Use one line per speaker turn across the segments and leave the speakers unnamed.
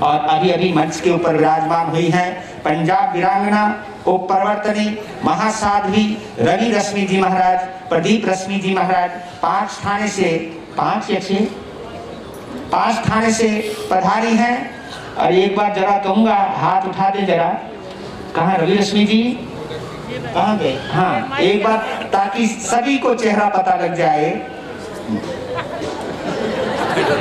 और अभी अभी मंच के ऊपर विराजमान हुई हैं पंजाब वीरांगना उप प्रवर्तनी महासाध्वी रवि रश्मि जी महाराज, प्रदीप रश्मि जी महाराज, 5 थाने से पधारी हैं। और एक बार जरा कहूंगा, हाथ उठा दे जरा, कहाँ रवि रश्मि जी, कहाँ गए? हाँ, एक बार, ताकि सभी को चेहरा पता लग जाए।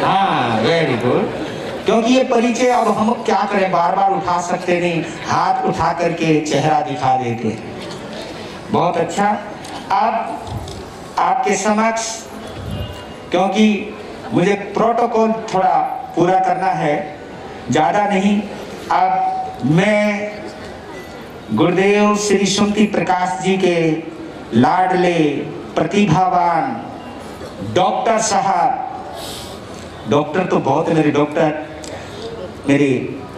हाँ, वेरी गुड। क्योंकि ये परिचय अब हम क्या करें, बार बार उठा सकते नहीं, हाथ उठा करके चेहरा दिखा देते हैं। बहुत अच्छा। अब आपके समक्ष, क्योंकि मुझे प्रोटोकॉल थोड़ा पूरा करना है, ज्यादा नहीं, अब मैं गुरुदेव श्री सुमति प्रकाश जी के लाडले प्रतिभावान डॉक्टर साहब, डॉक्टर तो बहुत मेरे डॉक्टर मेरे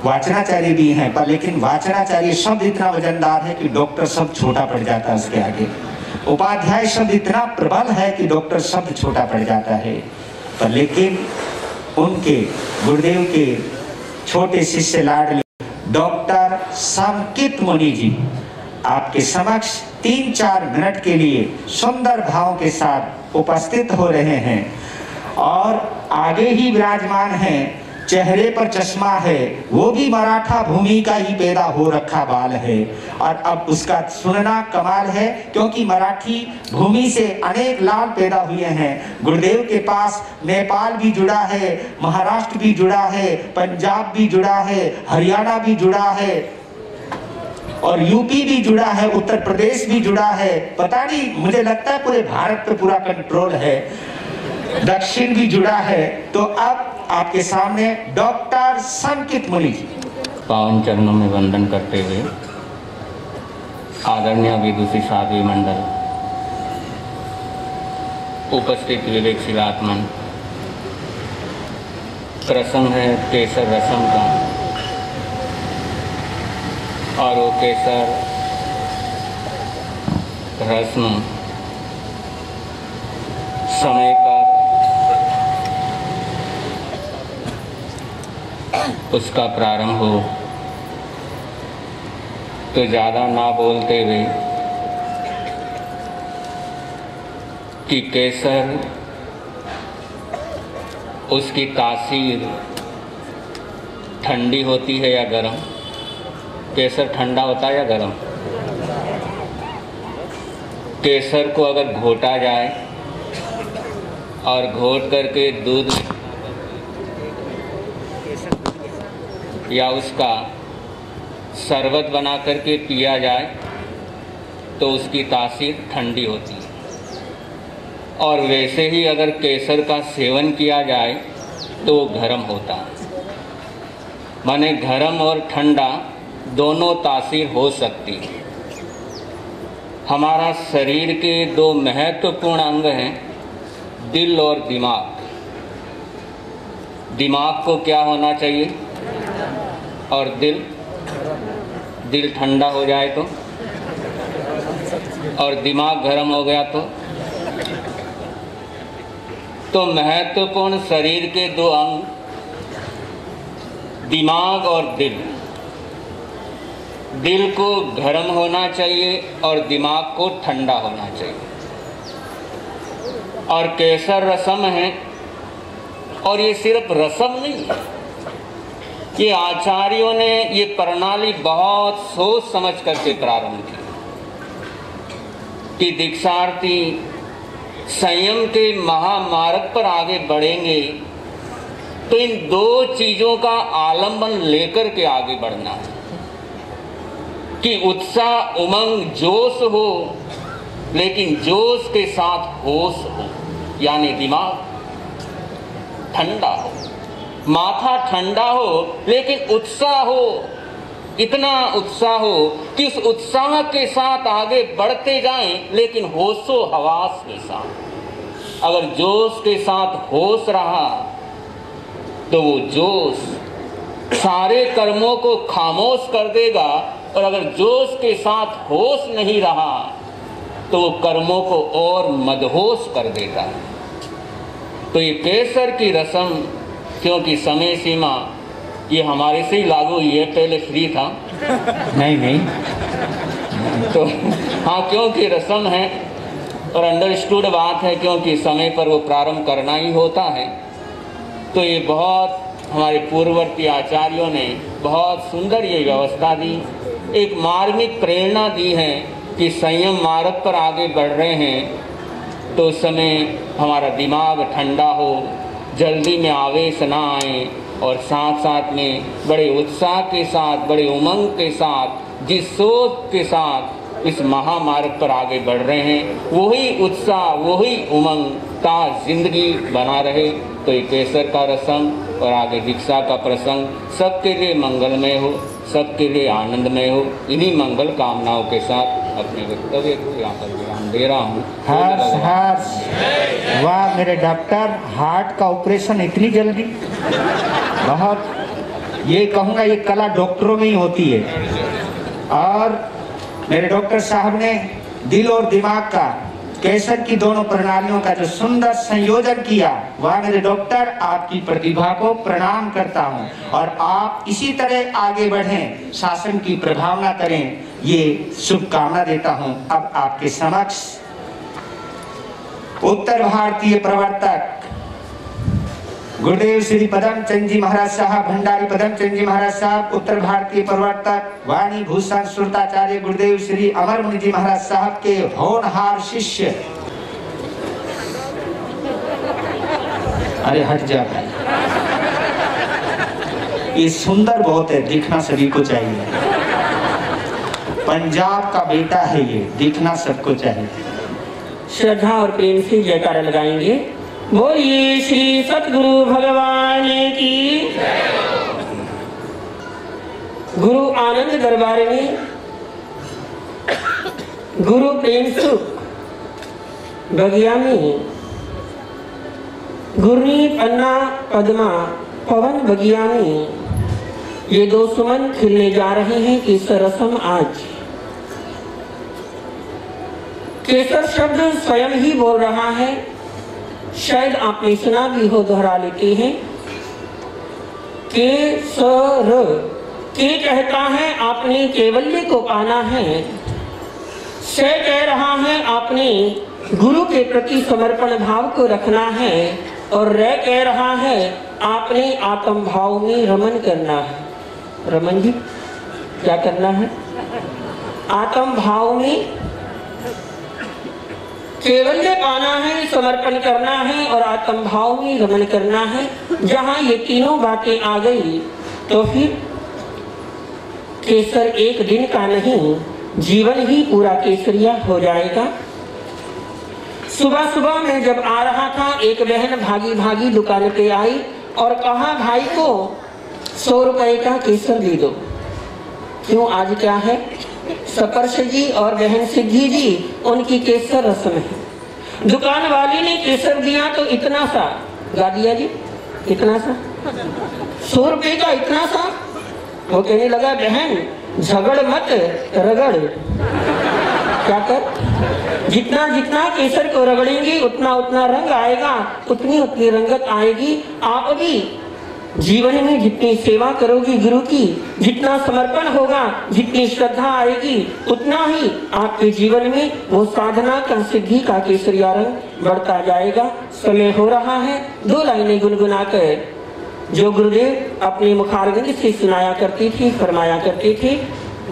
वाचनाचार्य भी हैं, पर लेकिन वाचनाचार्य शब्द इतना वजनदार है कि डॉक्टर शब्द छोटा पड़ जाता है उसके आगे। उपाध्याय शब्द इतना प्रबल है कि डॉक्टर शब्द छोटा पड़ जाता है, पर लेकिन उनके गुरुदेव के छोटे शिष्य लाडले डॉक्टर समकित मुनि जी आपके समक्ष 3-4 मिनट के लिए सुंदर भाव के साथ उपस्थित हो रहे हैं। और आगे ही विराजमान हैं, चेहरे पर चश्मा है, वो भी मराठा भूमि का ही पैदा हो रखा बाल है। और अब उसका सुनना कमाल है, क्योंकि मराठी भूमि से अनेक लाल पैदा हुए हैं। गुरुदेव के पास नेपाल भी जुड़ा है, महाराष्ट्र भी जुड़ा है, पंजाब भी जुड़ा है, हरियाणा भी जुड़ा है, और यूपी भी जुड़ा है, उत्तर प्रदेश भी जुड़ा है। पता नहीं, मुझे लगता है पूरे भारत पे पूरा कंट्रोल है, दक्षिण भी जुड़ा है। तो अब आपके सामने डॉक्टर समकित मुनि जी।
पावन चरणों में वंदन करते हुए आदरणीय विदुषी साध्वी मंडल, उपस्थित विवेकशील आत्मन, प्रसंग है केसर रसम का, और वो केसर रस्म समय पर उसका प्रारंभ हो, तो ज़्यादा ना बोलते हुए कि केसर, उसकी तासीर ठंडी होती है या गर्म? केसर ठंडा होता है या गर्म? केसर को अगर घोटा जाए और घोट करके दूध या उसका शरबत बना करके पिया जाए तो उसकी तासीर ठंडी होती है। और वैसे ही अगर केसर का सेवन किया जाए तो गर्म होता है। माने गर्म और ठंडा दोनों तासीर हो सकती है। हमारा शरीर के 2 महत्वपूर्ण अंग हैं, दिल और दिमाग। दिमाग को क्या होना चाहिए? और दिल ठंडा हो जाए तो, और दिमाग गर्म हो गया तो महत्वपूर्ण शरीर के 2 अंग, दिमाग और दिल, दिल को गर्म होना चाहिए और दिमाग को ठंडा होना चाहिए। और केसर रसम है, और ये सिर्फ रसम नहीं है, ये आचार्यों ने ये प्रणाली बहुत सोच समझ करके प्रारंभ की कि दीक्षार्थी संयम के महामार्ग पर आगे बढ़ेंगे तो इन 2 चीजों का आलंबन लेकर के आगे बढ़ना है कि उत्साह, उमंग, जोश हो, लेकिन जोश के साथ होश हो, यानी दिमाग ठंडा हो, माथा ठंडा हो, लेकिन उत्साह हो, इतना उत्साह हो कि उस उत्साह के साथ आगे बढ़ते जाएं, लेकिन होशो हवास के साथ। अगर जोश के साथ होश रहा तो वो जोश सारे कर्मों को खामोश कर देगा, और अगर जोश के साथ होश नहीं रहा तो वो कर्मों को और मदहोश कर देगा। तो ये केसर की रस्म, क्योंकि समय सीमा ये हमारे से ही लागू हुई है, पहले फ्री था।
नहीं नहीं,
तो हाँ, क्योंकि रस्म है और अंडरस्टूड बात है, क्योंकि समय पर वो प्रारंभ करना ही होता है। तो ये बहुत हमारे पूर्ववर्ती आचार्यों ने बहुत सुंदर ये व्यवस्था दी, एक मार्मिक प्रेरणा दी है कि संयम मार्ग पर आगे बढ़ रहे हैं तो उस समय हमारा दिमाग ठंडा हो, जल्दी में आवेश ना आए, और साथ साथ में बड़े उत्साह के साथ, बड़े उमंग के साथ, जिस सोच के साथ इस महामार्ग पर आगे बढ़ रहे हैं, वही उत्साह, वही उमंग का जिंदगी बना रहे। तो ये केसर का रस्म और आगे दीक्षा का प्रसंग सबके लिए मंगलमय हो, सबके लिए आनंदमय हो। इन्हीं मंगल कामनाओं के साथ अपने वक्तव्य को यहाँ पर विराम दे रहा हूँ।
हर्ष हर्ष, वाह मेरे डॉक्टर, हार्ट का ऑपरेशन इतनी जल्दी, बहुत, ये कहूँगा ये कला डॉक्टरों में ही होती है। और मेरे डॉक्टर साहब ने दिल और दिमाग का, केसर की दोनों प्रणालियों का जो सुंदर संयोजन किया, वह मेरे डॉक्टर आपकी प्रतिभा को प्रणाम करता हूं। और आप इसी तरह आगे बढ़ें, शासन की प्रभावना करें, ये शुभकामना देता हूं। अब आपके समक्ष उत्तर भारतीय प्रवर्तक गुरुदेव श्री पदम चंद जी महाराज साहब, भंडारी पदम चंद जी महाराज साहब, उत्तर भारतीय प्रवर्तक वाणी भूषण श्रुताचार्य गुरुदेव श्री अमर मुनि जी महाराज साहब के होनहार शिष्य, अरे हट जा भाई, ये सुंदर बहुत है, दिखना सभी को चाहिए। पंजाब का बेटा है ये, दिखना सबको चाहिए।
श्रद्धा और प्रेम से जयकारा लगाएंगे। बोलिए श्री सतगुरु भगवान की। गुरु आनंद दरबार में गुरु प्रेम सुख बगिया में गुरनी पन्ना पद्मा पवन बगिया में ये दो सुमन खिलने जा रहे हैं। केसर रस्म आज केसर शब्द स्वयं ही बोल रहा है, शायद आपने सुना भी हो, दोहरा लेते हैं। केसर के कहता है आपने केवल्य को पाना है, से कह रहा है आपने गुरु के प्रति समर्पण भाव को रखना है, और रे कह रहा है आपने आत्म भाव में रमन करना है। रमन जी क्या करना है? आत्म भाव में केवल्य पाना है, समर्पण करना है और आत्म भाव में रमन करना है। जहां ये तीनों बातें आ गई तो फिर केसर एक दिन का नहीं, जीवन ही पूरा केसरिया हो जाएगा। सुबह सुबह मैं जब आ रहा था, एक बहन भागी भागी दुकान पे आई और कहा भाई को 100 रुपए का केसर दे दो। क्यों, आज क्या है? सपर्श जी और बहन सिद्धि जी, उनकी केसर रस्म है। दुकान वाली ने केसर दिया तो इतना सा गा दिया जी, इतना सा, 100 रुपए का इतना सा। वो कहने लगा बहन झगड़ मत रगड़, क्या कर, जितना जितना केसर को रगड़ेंगे उतना उतना रंग आएगा, उतनी उतनी रंगत आएगी। आप भी जीवन में जितनी सेवा करोगी गुरु की, जितना समर्पण होगा, जितनी श्रद्धा आएगी, उतना ही आपके जीवन में वो साधना का, सिद्धि का केसरिया रंग बढ़ता जाएगा। समय हो रहा है, 2 लाइनें गुनगुनाकर जो गुरुदेव अपने मुखारविंद से सुनाया करते थे, फरमाया करते थे,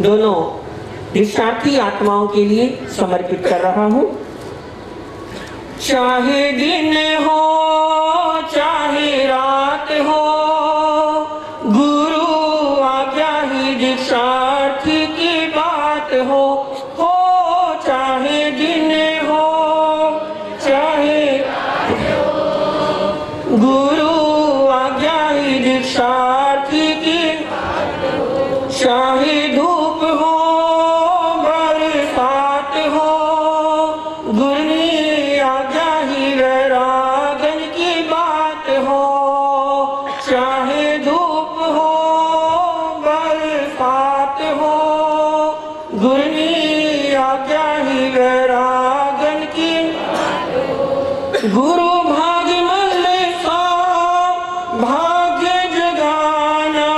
दोनों दीक्षार्थी आत्माओं के लिए समर्पित कर रहा हूँ। चाहे दिन हो चाहे रात हो, गुरु आज्ञा ही दीक्षार्थी की बात हो चाहे दिन हो चाहे गुरु आज्ञा ही दीक्षार्थी की, चाहे धूप हो बरसात हो, गुरनी आज्ञा ही वैरागन की बात हो, चाहे धूप हो बरसात हो, गुरनी आज्ञा ही वैरागन की। गुरु भाग्य मल्ले सा भाग्य जगाना,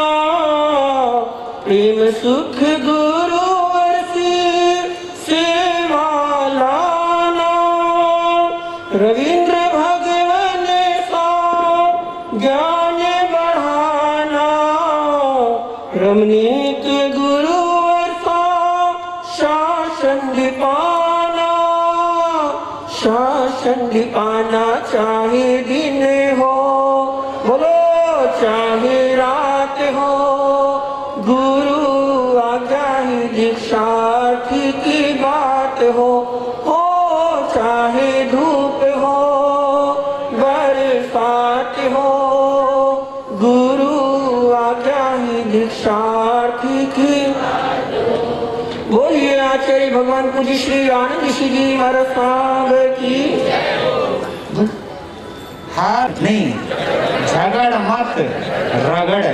प्रेम सुख गुरुवर सेवा लाना, रविंद्र भगवन सा ज्ञान बढ़ाना, रमणीक गुरुवर सा शासन दिपाना, शासन दिपाना चाहे दिन हो, बोलो चाहे रात हो, गुरु आज्ञा ही दीक्षार्थी की बात हो चाहे धूप हो बरसात हो, गुरु आज्ञा ही दीक्षार्थी की। बोलिए आचार्य भगवान पूज्य श्री आनंद जी महाराज साहब की।
हार नहीं, झगड़ मत, रगड़।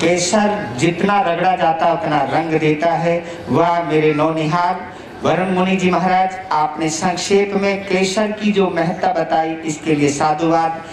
केसर जितना रगड़ा जाता उतना रंग देता है। वह मेरे नौनिहाल वरुण मुनि जी महाराज, आपने संक्षेप में केसर की जो महत्ता बताई, इसके लिए साधुवाद।